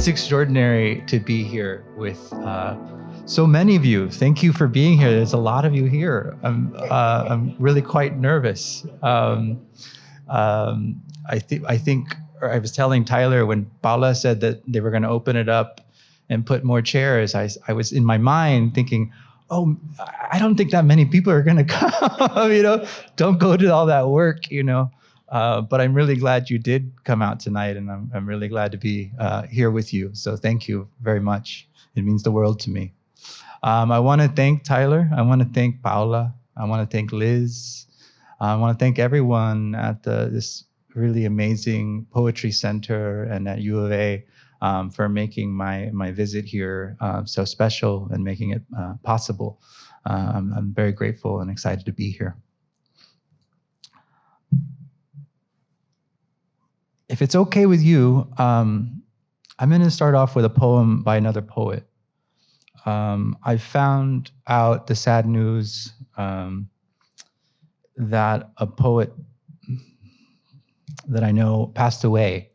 It's extraordinary to be here with so many of you. Thank you for being here. There's a lot of you here. I'm really quite nervous. I think, or I was telling Tyler when Paula said that they were going to open it up and put more chairs, I was in my mind thinking, oh, I don't think that many people are going to come, don't go to all that work, but I'm really glad you did come out tonight, and I'm really glad to be here with you. So thank you very much. It means the world to me. I want to thank Tyler. I want to thank Paula. I want to thank Liz. I want to thank everyone at this really amazing Poetry Center and at U of A for making my visit here so special and making it possible. I'm very grateful and excited to be here. If it's okay with you, I'm going to start off with a poem by another poet. I found out the sad news that a poet that I know passed away,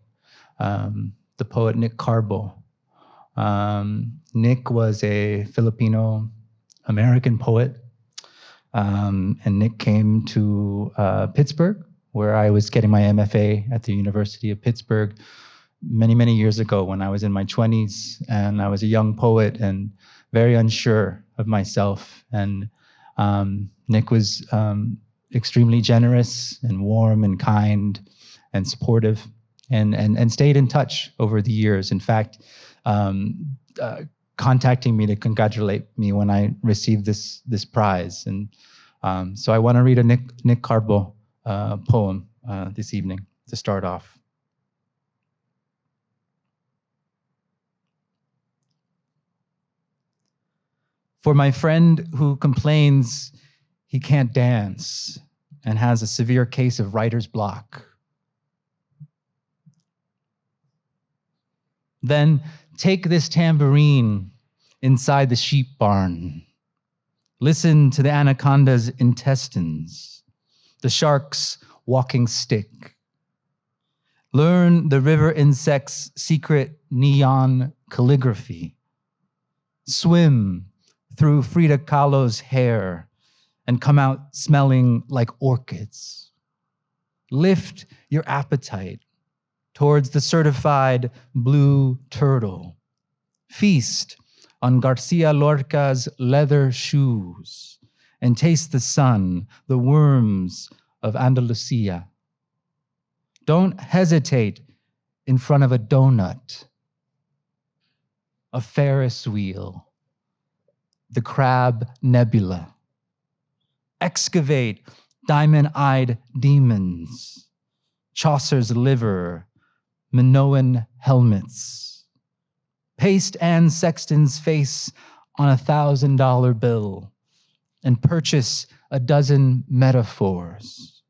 the poet Nick Carbo. Nick was a Filipino-American poet, and Nick came to Pittsburgh, where I was getting my MFA at the University of Pittsburgh many, many years ago when I was in my 20s, and I was a young poet and very unsure of myself. And Nick was extremely generous and warm and kind and supportive, and stayed in touch over the years. In fact, contacting me to congratulate me when I received this prize. And so I want to read a Nick Carbo poem this evening to start off. For my friend who complains he can't dance and has a severe case of writer's block. Then take this tambourine inside the sheep barn. Listen to the anaconda's intestines, the shark's walking stick. Learn the river insect's secret neon calligraphy. Swim through Frida Kahlo's hair and come out smelling like orchids. Lift your appetite towards the certified blue turtle. Feast on Garcia Lorca's leather shoes and taste the sun, the worms of Andalusia. Don't hesitate in front of a donut, a Ferris wheel, the Crab Nebula. Excavate diamond-eyed demons, Chaucer's liver, Minoan helmets. Paste Anne Sexton's face on a $1,000 bill and purchase a dozen metaphors.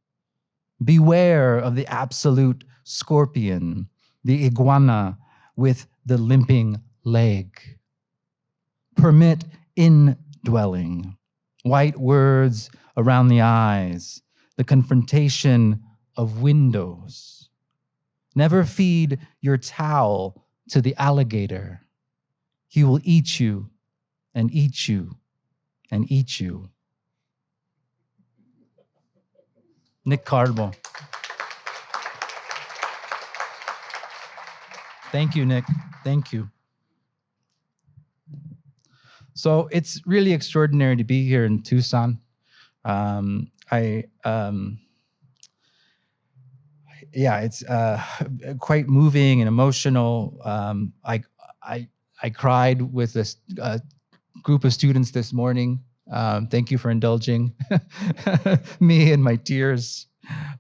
Beware of the absolute scorpion, the iguana with the limping leg. Permit indwelling, white words around the eyes, the confrontation of windows. Never feed your towel to the alligator. He will eat you and eat you and eat you. Nick Carbo. Thank you, Nick. Thank you. So it's really extraordinary to be here in Tucson. It's quite moving and emotional. I cried with this group of students this morning. Thank you for indulging me and my tears.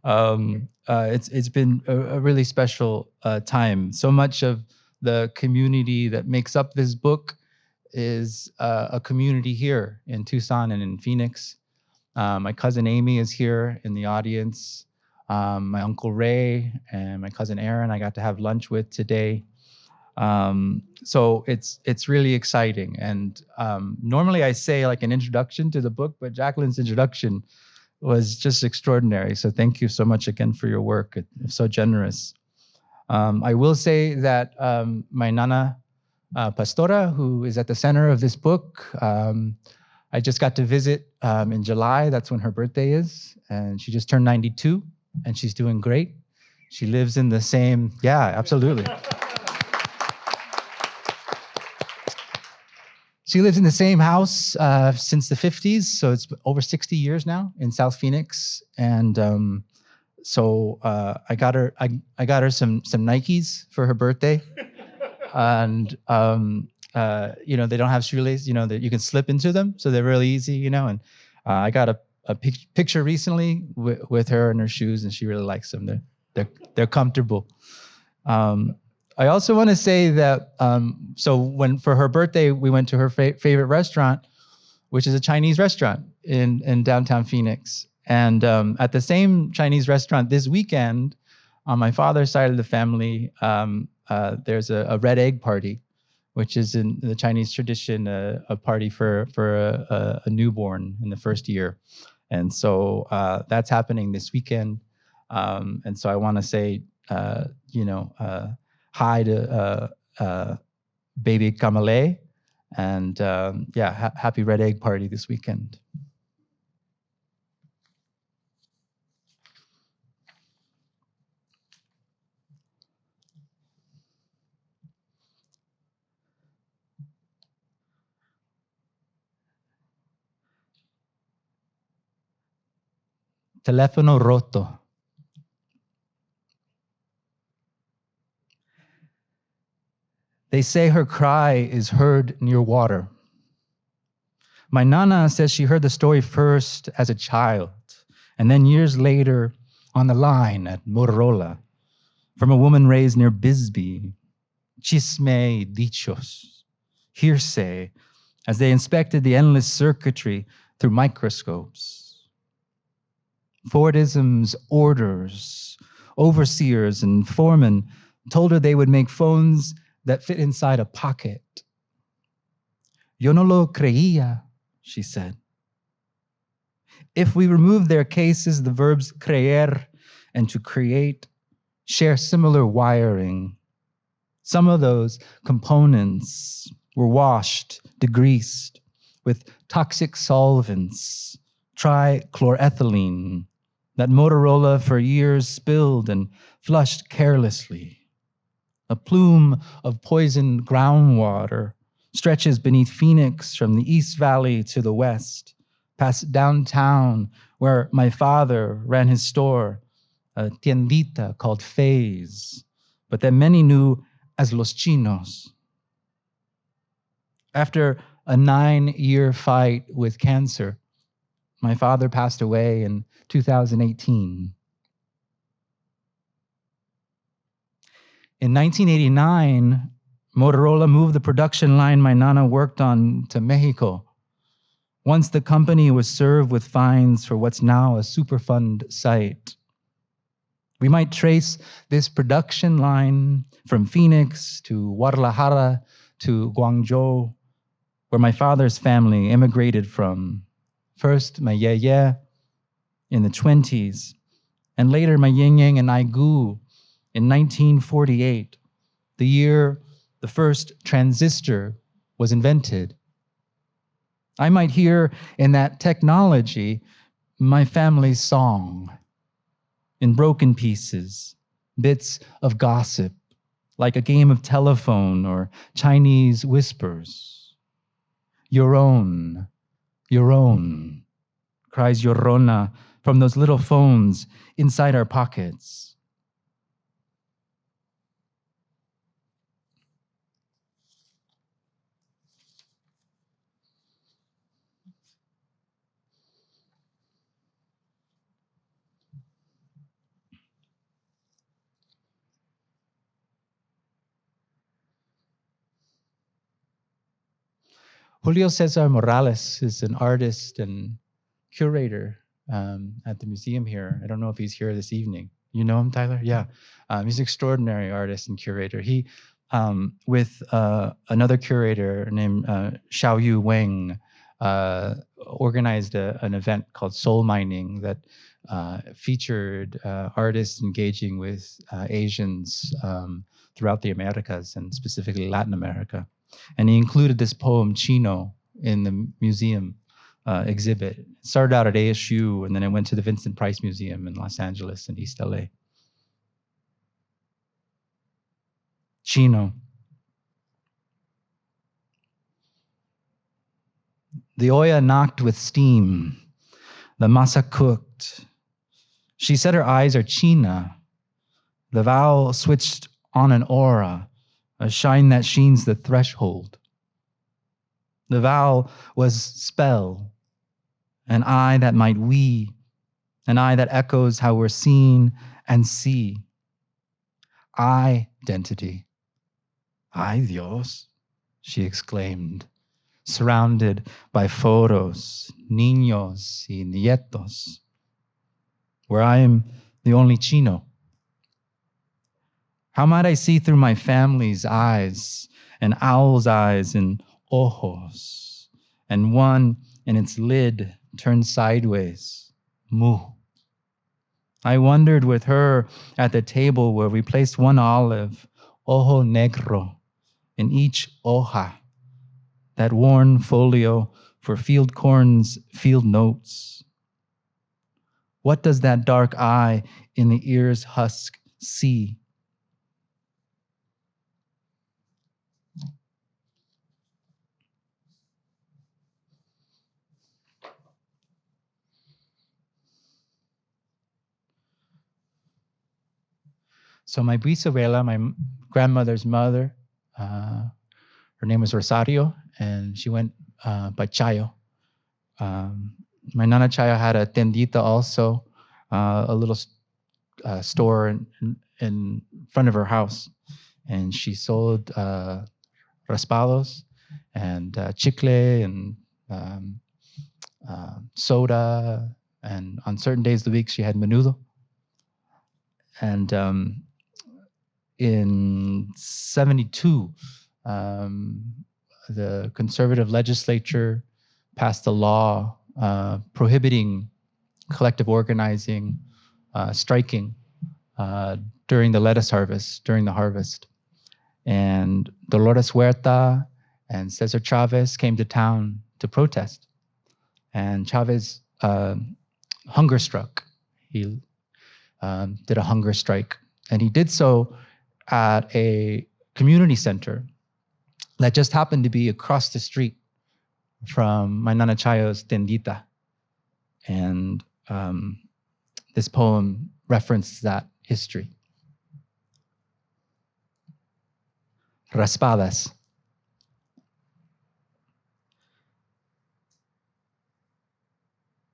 It's been a really special time. So much of the community that makes up this book is a community here in Tucson and in Phoenix. My cousin Amy is here in the audience. My Uncle Ray and my cousin Aaron I got to have lunch with today. So it's really exciting. And normally I say like an introduction to the book, but Jacqueline's introduction was just extraordinary. So thank you so much again for your work. It's so generous. I will say that my Nana Pastora, who is at the center of this book, I just got to visit in July. That's when her birthday is. And she just turned 92 and she's doing great. She lives in the same, yeah, absolutely. She lives in the same house since the 50s. So it's over 60 years now in South Phoenix. And so I got her some Nikes for her birthday. And you know, they don't have shoelaces, you know, that you can slip into them, so they're really easy, you know. And I got a picture recently with her and her shoes, and she really likes them. They're comfortable. I also want to say that so when for her birthday we went to her favorite restaurant, which is a Chinese restaurant in downtown Phoenix. And at the same Chinese restaurant this weekend, on my father's side of the family, there's a red egg party, which is in the Chinese tradition, a party for a newborn in the first year. And so that's happening this weekend. And so I want to say, you know, hi to baby Kamale, and yeah, happy red egg party this weekend. Teléfono roto. They say her cry is heard near water. My Nana says she heard the story first as a child, and then years later on the line at Motorola, from a woman raised near Bisbee. Chisme dichos, hearsay, as they inspected the endless circuitry through microscopes. Fordism's orders, overseers and foremen told her they would make phones that fit inside a pocket. Yo no lo creía, she said. If we remove their cases, the verbs creer and to create share similar wiring. Some of those components were washed, degreased with toxic solvents, trichloroethylene, that Motorola for years spilled and flushed carelessly. A plume of poisoned groundwater stretches beneath Phoenix from the East Valley to the west, past downtown where my father ran his store, a tiendita called Faze, but that many knew as Los Chinos. After a 9-year fight with cancer, my father passed away in 2018. In 1989, Motorola moved the production line my Nana worked on to Mexico. Once the company was served with fines for what's now a Superfund site. We might trace this production line from Phoenix to Guadalajara to Guangzhou, where my father's family immigrated from. First, my yeye in the 20s, and later my yin-yang and Aigu in 1948, the year the first transistor was invented. I might hear in that technology my family's song, in broken pieces, bits of gossip, like a game of telephone or Chinese whispers. Your own, cries Llorona from those little phones inside our pockets. Julio Cesar Morales is an artist and curator at the museum here. I don't know if he's here this evening. You know him, Tyler? Yeah. He's an extraordinary artist and curator. He, with another curator named Xiaoyu Wang, organized an event called Soul Mining that featured artists engaging with Asians throughout the Americas and specifically Latin America. And he included this poem, Chino, in the museum exhibit. It started out at ASU, and then it went to the Vincent Price Museum in Los Angeles and East LA. Chino. The olla knocked with steam. The masa cooked. She said her eyes are China. The vowel switched on an aura, a shine that sheens the threshold. The vowel was spell, an eye that might we, an eye that echoes how we're seen and see. Identity. Ay Dios, she exclaimed, surrounded by photos, niños y nietos, where I am the only Chino. How might I see through my family's eyes, an owl's eyes and ojos, and one in its lid turned sideways, mu. I wondered with her at the table where we placed one olive, ojo negro, in each hoja, that worn folio for field corn's field notes. What does that dark eye in the ear's husk see? So my bisabuela, my grandmother's mother, her name was Rosario, and she went by Chayo. My Nana Chayo had a tendita also, a little store in front of her house. And she sold raspados and chicle and soda. And on certain days of the week, she had menudo. And in 72, the conservative legislature passed a law prohibiting collective organizing, striking during the lettuce harvest, during the harvest. And Dolores Huerta and Cesar Chavez came to town to protest. And Chavez hunger struck. He did a hunger strike. And he did so at a community center that just happened to be across the street from my Nana Chayo's tendita. And this poem references that history. Raspadas.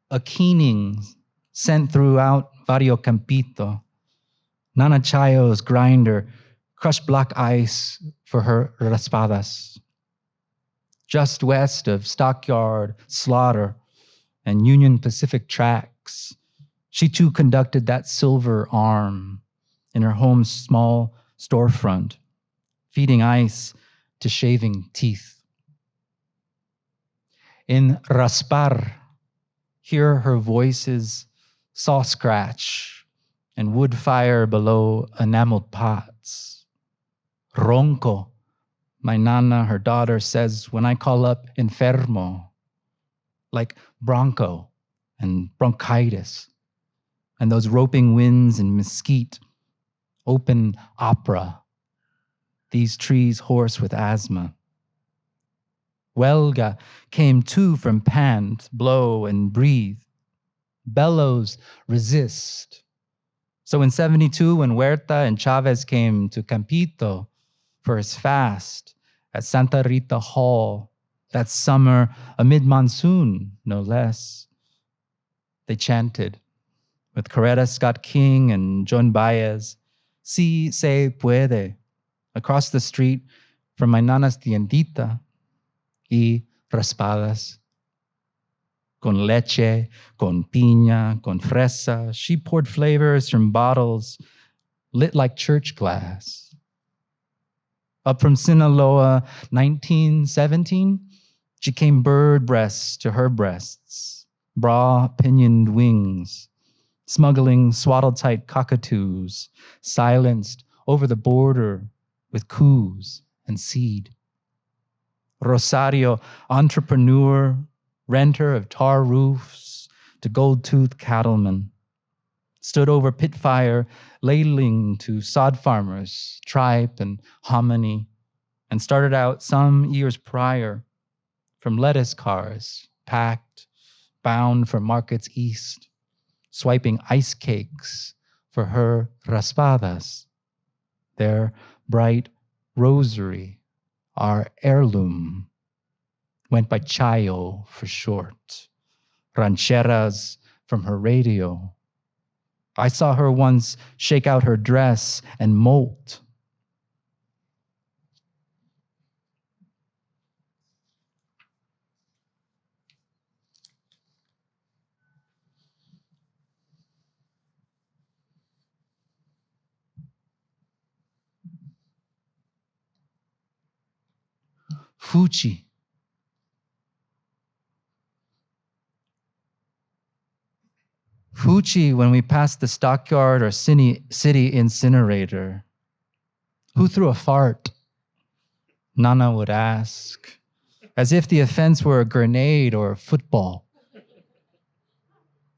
A keening sent throughout Variocampito. Nana Chayo's grinder crushed black ice for her raspadas. Just west of Stockyard, Slaughter, and Union Pacific tracks, she too conducted that silver arm in her home's small storefront, feeding ice to shaving teeth. In Raspar, hear her voices saw scratch and wood fire below enameled pots. Ronco, my nana, her daughter, says when I call up enfermo, like bronco and bronchitis, and those roping winds in mesquite, open opera, these trees hoarse with asthma. Huelga came too from pant, blow, and breathe. Bellows resist. So in 72, when Huerta and Chavez came to Campito for his fast at Santa Rita Hall that summer, amid monsoon, no less, they chanted with Coretta Scott King and John Baez, Si se puede, across the street from my nana's tiendita, y raspadas. Con leche, con piña, con fresa, she poured flavors from bottles lit like church glass. Up from Sinaloa, 1917, She came bird breasts to her breasts, bra pinioned wings, smuggling swaddle-tight cockatoos, silenced over the border with coos and seed. Rosario, entrepreneur, renter of tar roofs to gold-toothed cattlemen, stood over pit fire, ladling to sod farmers, tripe and hominy, and started out some years prior from lettuce cars, packed, bound for markets east, swiping ice cakes for her raspadas, their bright rosary, our heirloom, went by Chayo for short, rancheras from her radio. I saw her once shake out her dress and molt. Fuchi. Fuchi when we passed the stockyard or city incinerator. Who threw a fart? Nana would ask, as if the offense were a grenade or a football.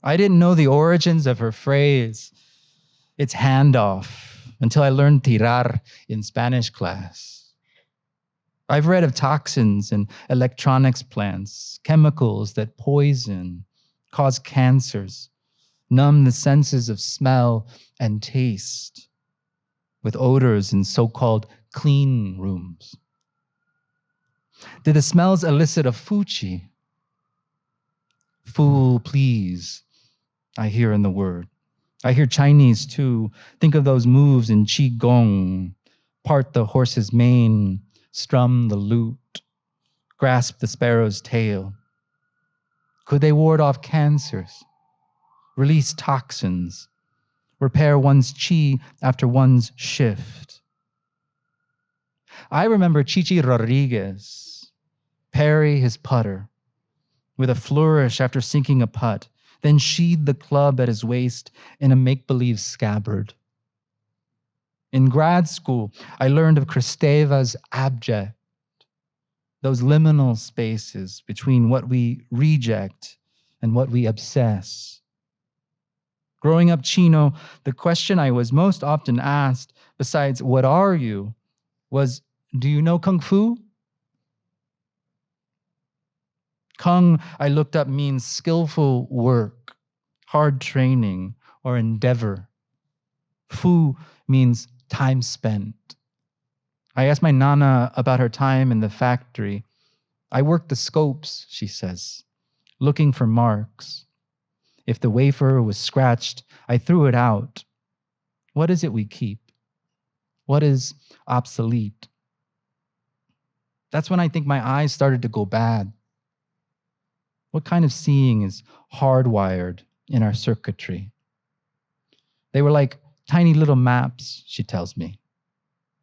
I didn't know the origins of her phrase, its handoff, until I learned tirar in Spanish class. I've read of toxins in electronics plants, chemicals that poison, cause cancers, numb the senses of smell and taste, with odors in so-called clean rooms. Did the smells elicit a fuchi? Fool, please, I hear in the word. I hear Chinese too. Think of those moves in Qigong. Part the horse's mane, strum the lute, grasp the sparrow's tail. Could they ward off cancers, release toxins, repair one's chi after one's shift? I remember Chichi Rodriguez parry his putter with a flourish after sinking a putt, then sheathe the club at his waist in a make-believe scabbard. In grad school, I learned of Kristeva's abject, those liminal spaces between what we reject and what we obsess. Growing up Chino, the question I was most often asked, besides, what are you, was, do you know Kung Fu? Kung, I looked up, means skillful work, hard training, or endeavor. Fu means time spent. I asked my Nana about her time in the factory. I worked the scopes, she says, looking for marks. If the wafer was scratched, I threw it out. What is it we keep? What is obsolete? That's when I think my eyes started to go bad. What kind of seeing is hardwired in our circuitry? They were like tiny little maps, she tells me,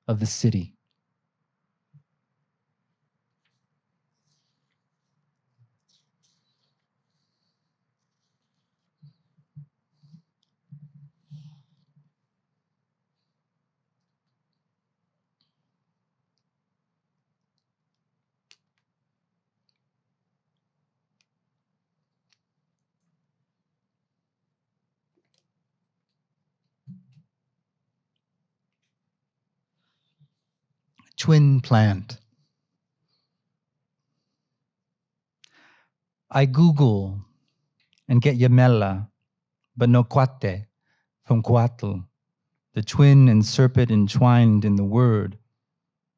of the city. Twin plant. I Google and get Yamela, but no cuate from Coatl, the twin and serpent entwined in the word,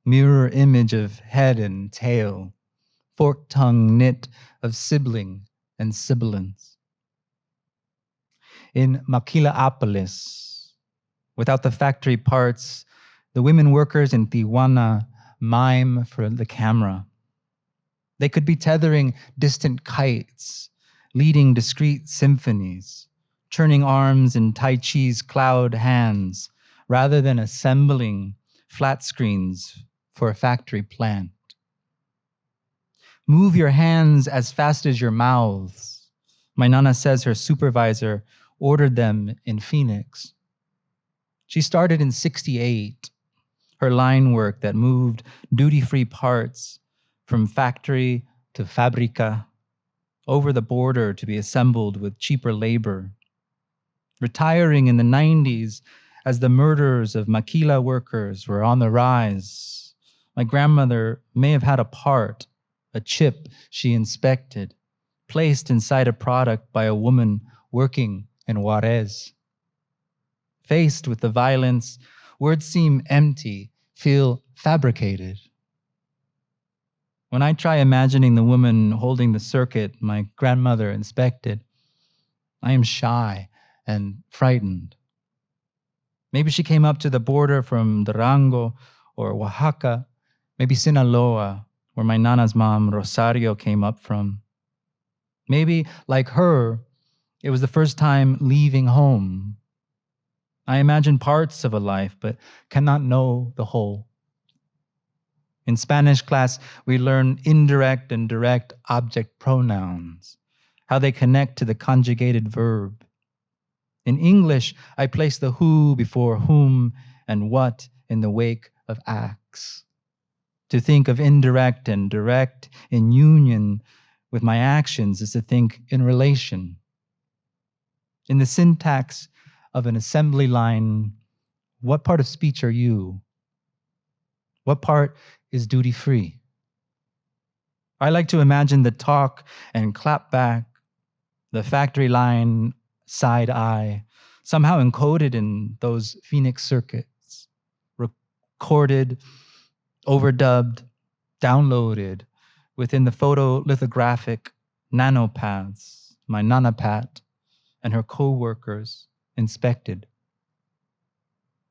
mirror image of head and tail, forked tongue knit of sibling and sibilance. In Maquilaapolis, without the factory parts, the women workers in Tijuana mime for the camera. They could be tethering distant kites, leading discrete symphonies, turning arms in Tai Chi's cloud hands, rather than assembling flat screens for a factory plant. Move your hands as fast as your mouths. My nana says her supervisor ordered them in Phoenix. She started in 68, her line work that moved duty-free parts from factory to fabrica, over the border to be assembled with cheaper labor. Retiring in the 90s as the murders of maquila workers were on the rise, my grandmother may have had a part, a chip she inspected, placed inside a product by a woman working in Juarez. Faced with the violence, words seem empty, feel fabricated. When I try imagining the woman holding the circuit my grandmother inspected, I am shy and frightened. Maybe she came up to the border from Durango or Oaxaca, maybe Sinaloa, where my nana's mom, Rosario, came up from. Maybe, like her, it was the first time leaving home. I imagine parts of a life, but cannot know the whole. In Spanish class, we learn indirect and direct object pronouns, how they connect to the conjugated verb. In English, I place the who before whom and what in the wake of acts. To think of indirect and direct in union with my actions is to think in relation. In the syntax of an assembly line, what part of speech are you? What part is duty-free? I like to imagine the talk and clap back, the factory line side eye, somehow encoded in those Phoenix circuits, recorded, overdubbed, downloaded within the photolithographic nanopaths my nanapat and her co-workers inspected.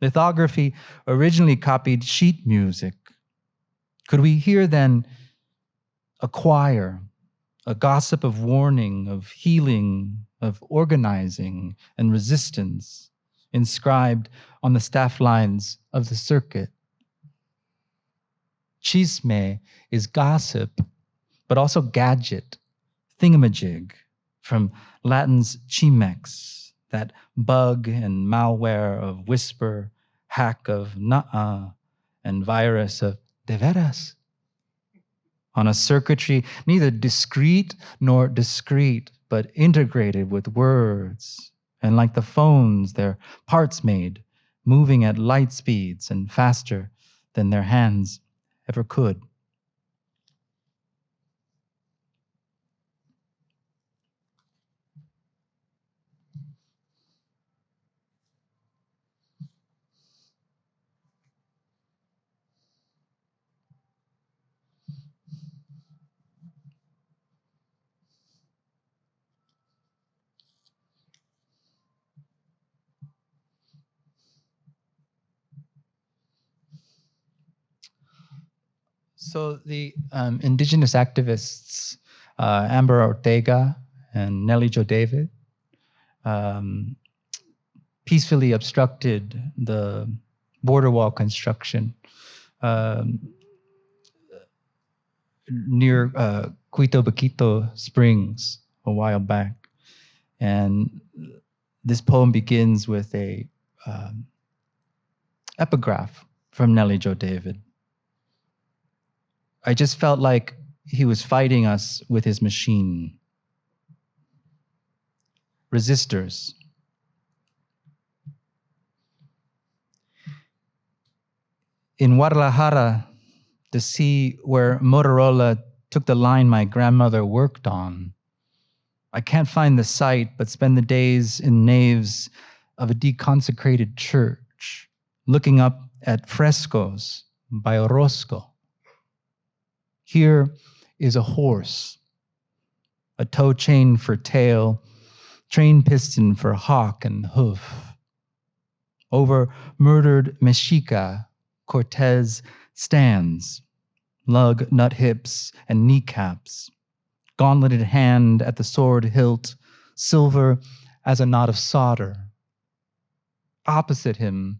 Lithography originally copied sheet music. Could we hear then a choir, a gossip of warning, of healing, of organizing and resistance inscribed on the staff lines of the circuit? Chisme is gossip, but also gadget, thingamajig, from Latin's chimex, that bug and malware of whisper, hack of na'a, and virus of de veras. On a circuitry neither discrete nor discrete, but integrated with words, and like the phones, their parts made, moving at light speeds and faster than their hands ever could. So the indigenous activists, Amber Ortega and Nellie Jo David, um, peacefully obstructed the border wall construction um, near Cuito Baquito Springs a while back. And this poem begins with a epigraph from Nellie Jo David. I just felt like he was fighting us with his machine. Resistors. In Guadalajara, to see where Motorola took the line my grandmother worked on, I can't find the site, but spend the days in naves of a deconsecrated church, looking up at frescoes by Orozco. Here is a horse, a toe chain for tail, train piston for hock and hoof. Over murdered Mexica, Cortez stands, lug nut hips and kneecaps, gauntleted hand at the sword hilt, silver as a knot of solder. Opposite him,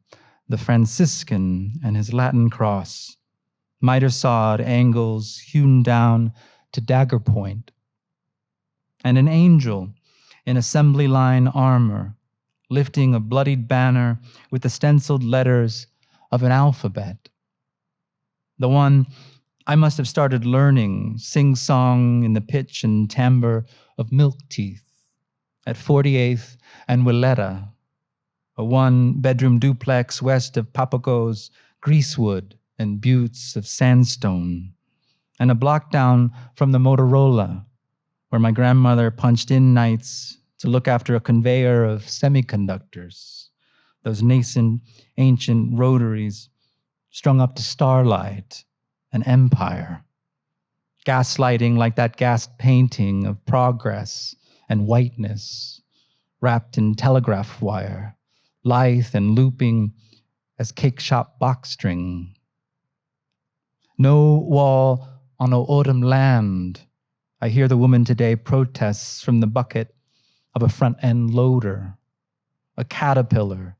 the Franciscan and his Latin cross, miter sawed angles hewn down to dagger point, and an angel in assembly line armor lifting a bloodied banner with the stenciled letters of an alphabet. The one I must have started learning sing-song in the pitch and timbre of Milk Teeth at 48th and Willetta, a one-bedroom duplex west of Papago's greasewood and buttes of sandstone, and a block down from the Motorola, where my grandmother punched in nights to look after a conveyor of semiconductors, those nascent ancient rotaries strung up to starlight, an empire, gaslighting like that gas painting of progress and whiteness, wrapped in telegraph wire, lithe and looping as cake shop box string. No wall on no autumn land, I hear the woman today protests from the bucket of a front-end loader, a caterpillar,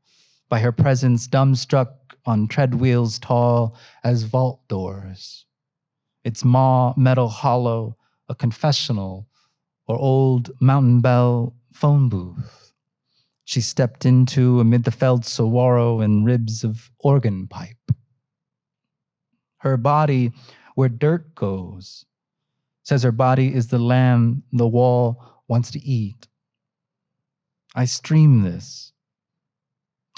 by her presence dumbstruck on tread wheels tall as vault doors. Its maw metal hollow, a confessional or old Mountain Bell phone booth she stepped into amid the felled saguaro and ribs of organ pipe. Her body, where dirt goes, says her body is the lamb the wall wants to eat. I stream this,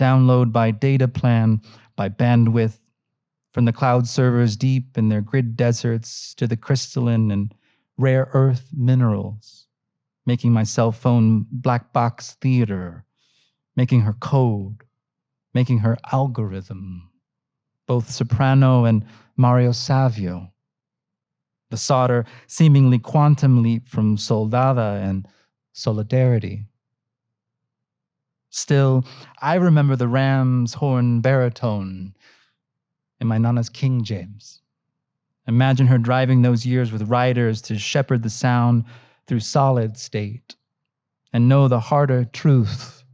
download by data plan, by bandwidth, from the cloud servers deep in their grid deserts to the crystalline and rare earth minerals, making my cell phone black box theater, making her code, making her algorithm, both soprano and Mario Savio. The solder seemingly quantum leap from soldada and solidarity. Still, I remember the ram's horn baritone in my Nana's King James. Imagine her driving those years with riders to shepherd the sound through solid state and know the harder truth.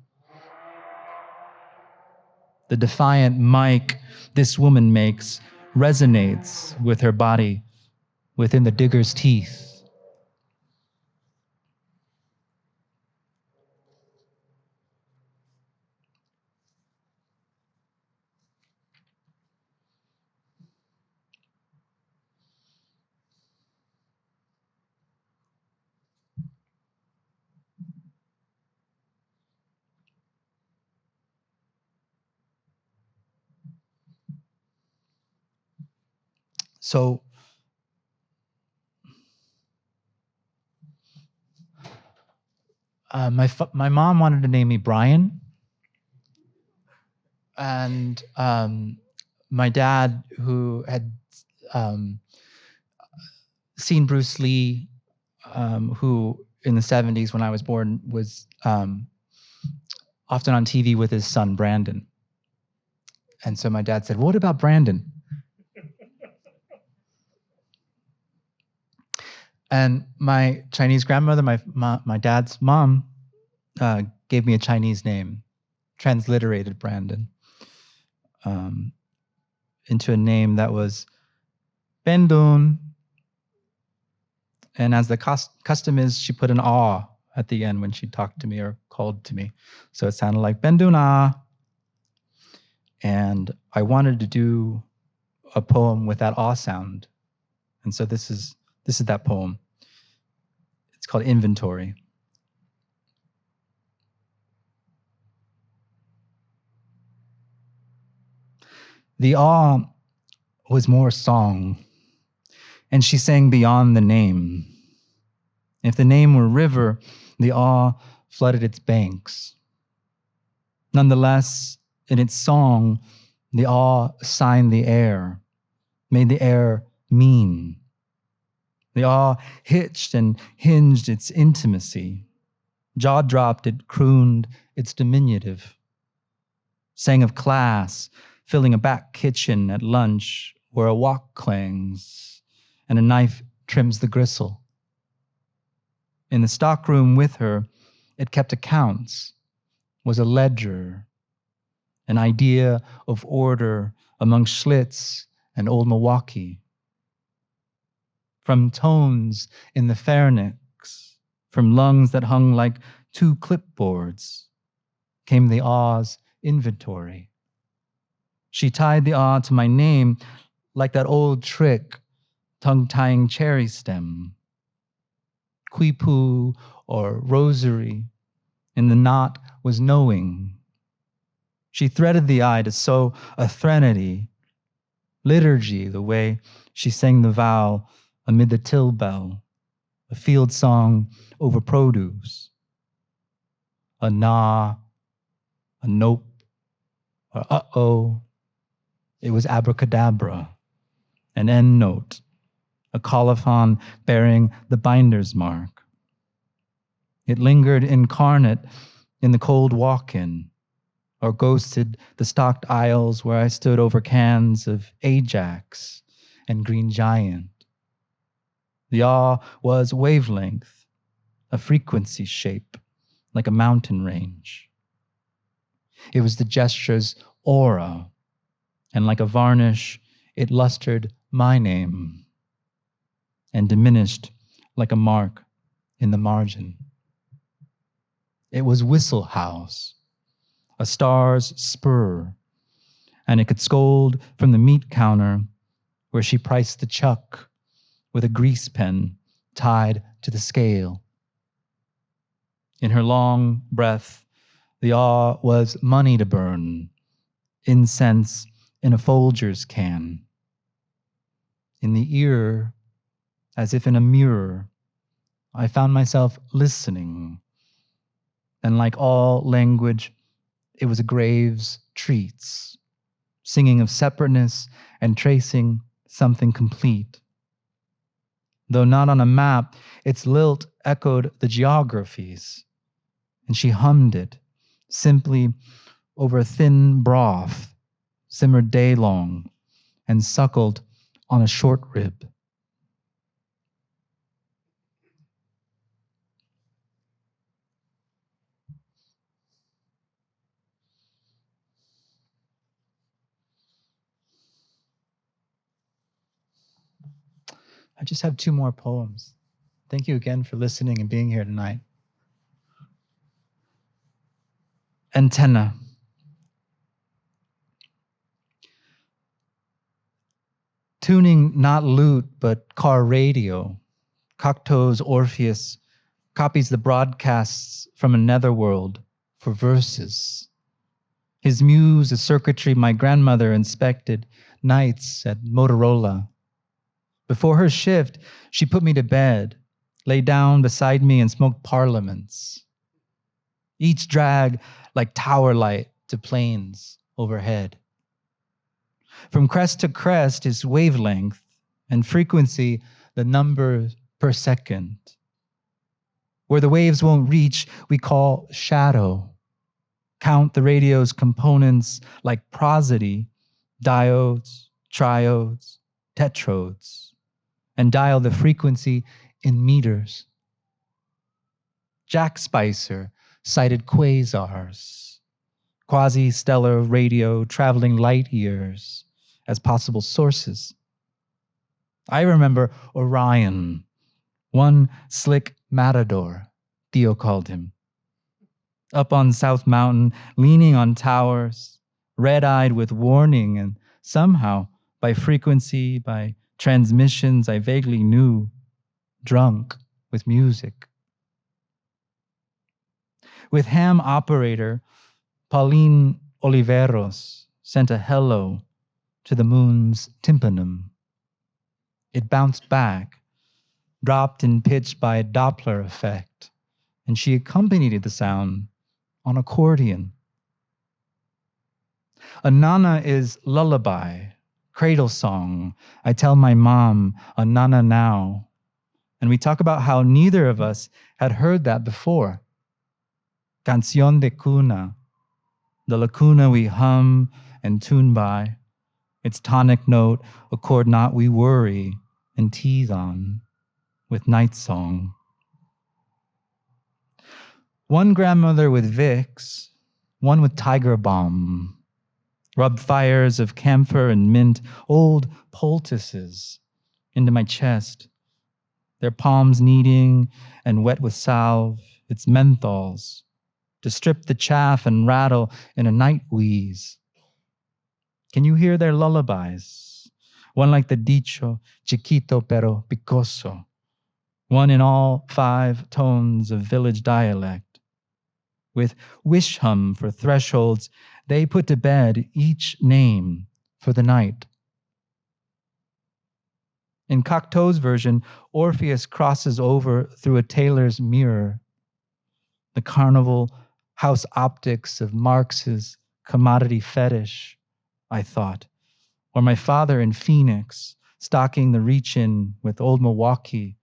The defiant mic this woman makes resonates with her body within the digger's teeth. So my mom wanted to name me Brian, and my dad, who had seen Bruce Lee, who in the 70s when I was born was often on TV with his son Brandon. And so my dad said, "What about Brandon?" And my Chinese grandmother, my dad's mom, gave me a Chinese name, transliterated Brandon, into a name that was Bendun. And as the custom is, she put an "ah" at the end when she talked to me or called to me. So it sounded like Benduna. And I wanted to do a poem with that "ah" sound. And so this is that poem. It's called Inventory. The "ah" was more song, and she sang beyond the name. If the name were river, the "ah" flooded its banks. Nonetheless, in its song, the "ah" signed the air, made the air mean. The "ah" hitched and hinged its intimacy. Jaw-dropped, it crooned its diminutive. Sang of class, filling a back kitchen at lunch where a wok clangs and a knife trims the gristle. In the stockroom with her, it kept accounts, was a ledger, an idea of order among Schlitz and Old Milwaukee. from tones in the pharynx, from lungs that hung like two clipboards, came the aw's inventory. She tied the awe to my name like that old trick, tongue-tying cherry stem. Quipu or rosary, and the knot was knowing. She threaded the eye to sow a threnody, liturgy, the way she sang the vow amid the till bell, a field song over produce. A nah, a nope, or uh-oh. It was abracadabra, an end note, a colophon bearing the binder's mark. It lingered incarnate in the cold walk-in, or ghosted the stocked aisles where I stood over cans of Ajax and Green Giant. The awe was wavelength, a frequency shape, like a mountain range. It was the gesture's aura, and like a varnish, it lustered my name and diminished like a mark in the margin. It was Whistle House, a star's spur, and it could scold from the meat counter where she priced the chuck with a grease pen tied to the scale. In her long breath, the awe was money to burn, incense in a Folgers can. In the ear, as if in a mirror, I found myself listening, and like all language, it was a grave's treats, singing of separateness and tracing something complete. Though not on a map, its lilt echoed the geographies, and she hummed it, simply over thin broth, simmered day long, and suckled on a short rib. I just have two more poems. Thank you again for listening and being here tonight. Antenna. Tuning not lute, but car radio. Cocteau's Orpheus copies the broadcasts from a netherworld for verses. His muse is circuitry my grandmother inspected nights at Motorola. Before her shift, she put me to bed, lay down beside me and smoked parliaments. Each drag like tower light to planes overhead. From crest to crest is wavelength, and frequency the number per second. Where the waves won't reach, we call shadow. Count the radio's components like prosody, diodes, triodes, tetrodes, and dial the frequency in meters. Jack Spicer cited quasars, quasi-stellar radio traveling light years as possible sources. I remember Orion, one slick matador, Theo called him. Up on South Mountain, leaning on towers, red-eyed with warning, and somehow, by frequency, by transmissions I vaguely knew, drunk with music. With ham operator, Pauline Oliveros sent a hello to the moon's tympanum. It bounced back, dropped in pitch by a Doppler effect, and she accompanied the sound on accordion. A nana is lullaby, cradle song. I tell my mom a nana now. And we talk about how neither of us had heard that before. Canción de cuna, the lacuna we hum and tune by, its tonic note, a chord knot we worry and tease on with night song. One grandmother with Vicks, one with Tiger Balm, rubbed fires of camphor and mint, old poultices, into my chest their palms kneading and wet with salve, its menthols, to strip the chaff and rattle in a night wheeze. Can you hear their lullabies? One like the dicho, chiquito pero picoso, one in all 5 tones of village dialect. With wish hum for thresholds, they put to bed each name for the night. In Cocteau's version, Orpheus crosses over through a tailor's mirror. The carnival house optics of Marx's commodity fetish, I thought, or my father in Phoenix, stalking the reach-in with old Milwaukee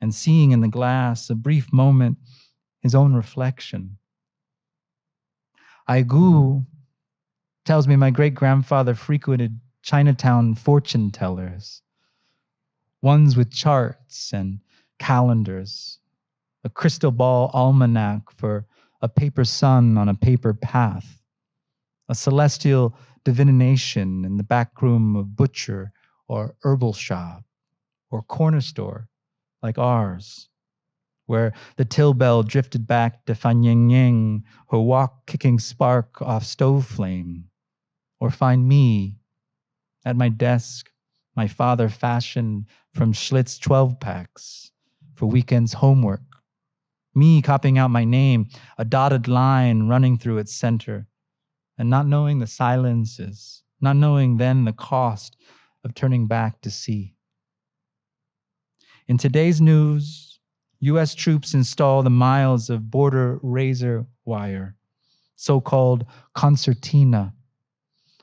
and seeing in the glass a brief moment his own reflection. Aigu tells me my great-grandfather frequented Chinatown fortune tellers, ones with charts and calendars, a crystal ball almanac for a paper sun on a paper path, a celestial divination in the back room of butcher or herbal shop or corner store like ours, where the till bell drifted back to Fanyeng, her walk kicking spark off stove flame, or find me at my desk, my father fashioned from Schlitz 12-packs for weekends homework, me copying out my name, a dotted line running through its center, and not knowing the silences, not knowing then the cost of turning back to see. In today's news, U.S. troops install the miles of border razor wire, so-called concertina,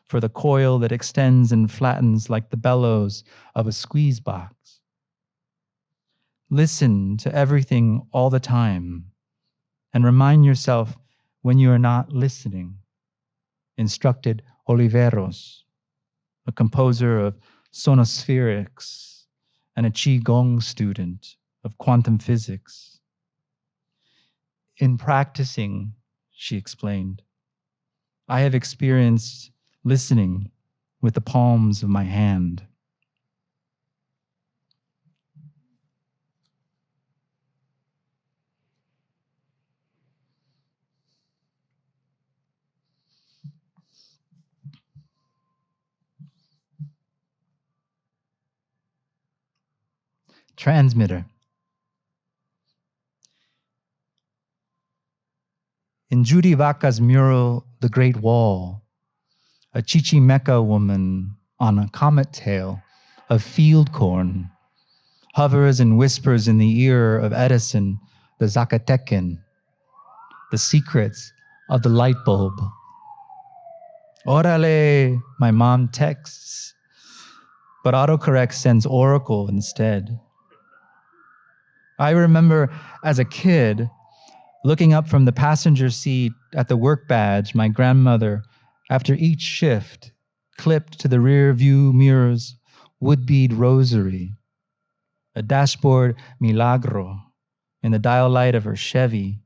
for the coil that extends and flattens like the bellows of a squeeze box. Listen to everything all the time and remind yourself when you are not listening, instructed Oliveros, a composer of sonospherics and a Qigong student of quantum physics. In practicing, she explained, I have experienced listening with the palms of my hand. Transmitter. In Judy Vaca's mural, The Great Wall, a Chichimeca woman on a comet tail of field corn hovers and whispers in the ear of Edison, the Zacatecan, the secrets of the light bulb. Orale, my mom texts, but autocorrect sends Oracle instead. I remember as a kid looking up from the passenger seat at the work badge my grandmother, after each shift, clipped to the rear view mirror's wood bead rosary, a dashboard milagro in the dial light of her Chevy,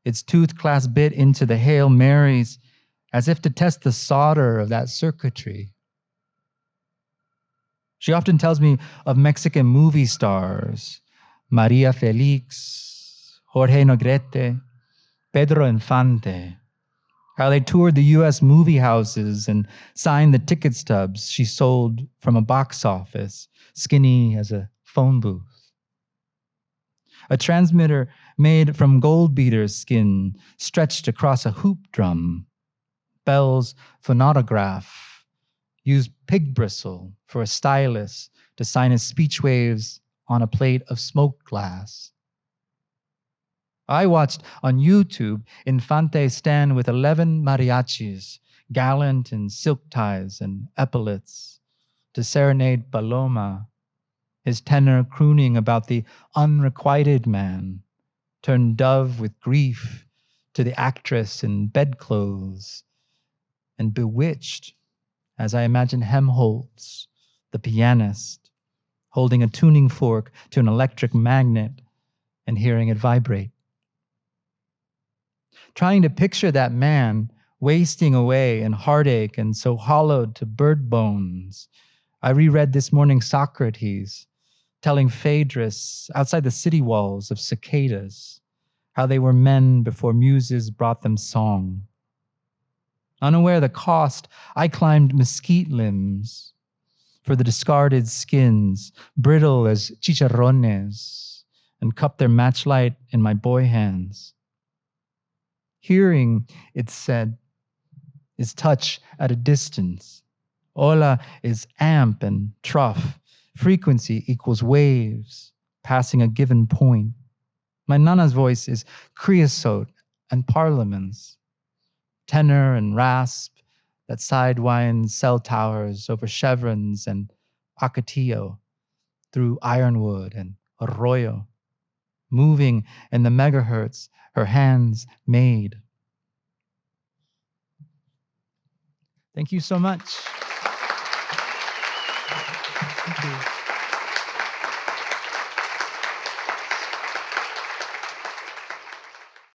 its tooth class bit into the Hail Marys as if to test the solder of that circuitry. She often tells me of Mexican movie stars, Maria Felix, Jorge Negrete, Pedro Infante, how they toured the U.S. movie houses and signed the ticket stubs she sold from a box office, skinny as a phone booth. A transmitter made from gold beater skin stretched across a hoop drum. Bell's phonautograph used pig bristle for a stylus to sign his speech waves on a plate of smoked glass. I watched on YouTube Infante stand with 11 mariachis, gallant in silk ties and epaulets, to serenade Paloma, his tenor crooning about the unrequited man, turned dove with grief to the actress in bedclothes, and bewitched, as I imagine Helmholtz, the pianist, holding a tuning fork to an electric magnet and hearing it vibrate. Trying to picture that man wasting away in heartache and so hollowed to bird bones, I reread this morning Socrates, telling Phaedrus outside the city walls of cicadas how they were men before muses brought them song. Unaware the cost, I climbed mesquite limbs for the discarded skins, brittle as chicharrones, and cupped their matchlight in my boy hands. Hearing, it said, is touch at a distance. Ola is amp and trough. Frequency equals waves, passing a given point. My nana's voice is creosote and parliaments, tenor and rasp that sidewinds cell towers over chevrons and Ocotillo, through ironwood and arroyo, moving in the megahertz her hands made. Thank you so much. Thank you.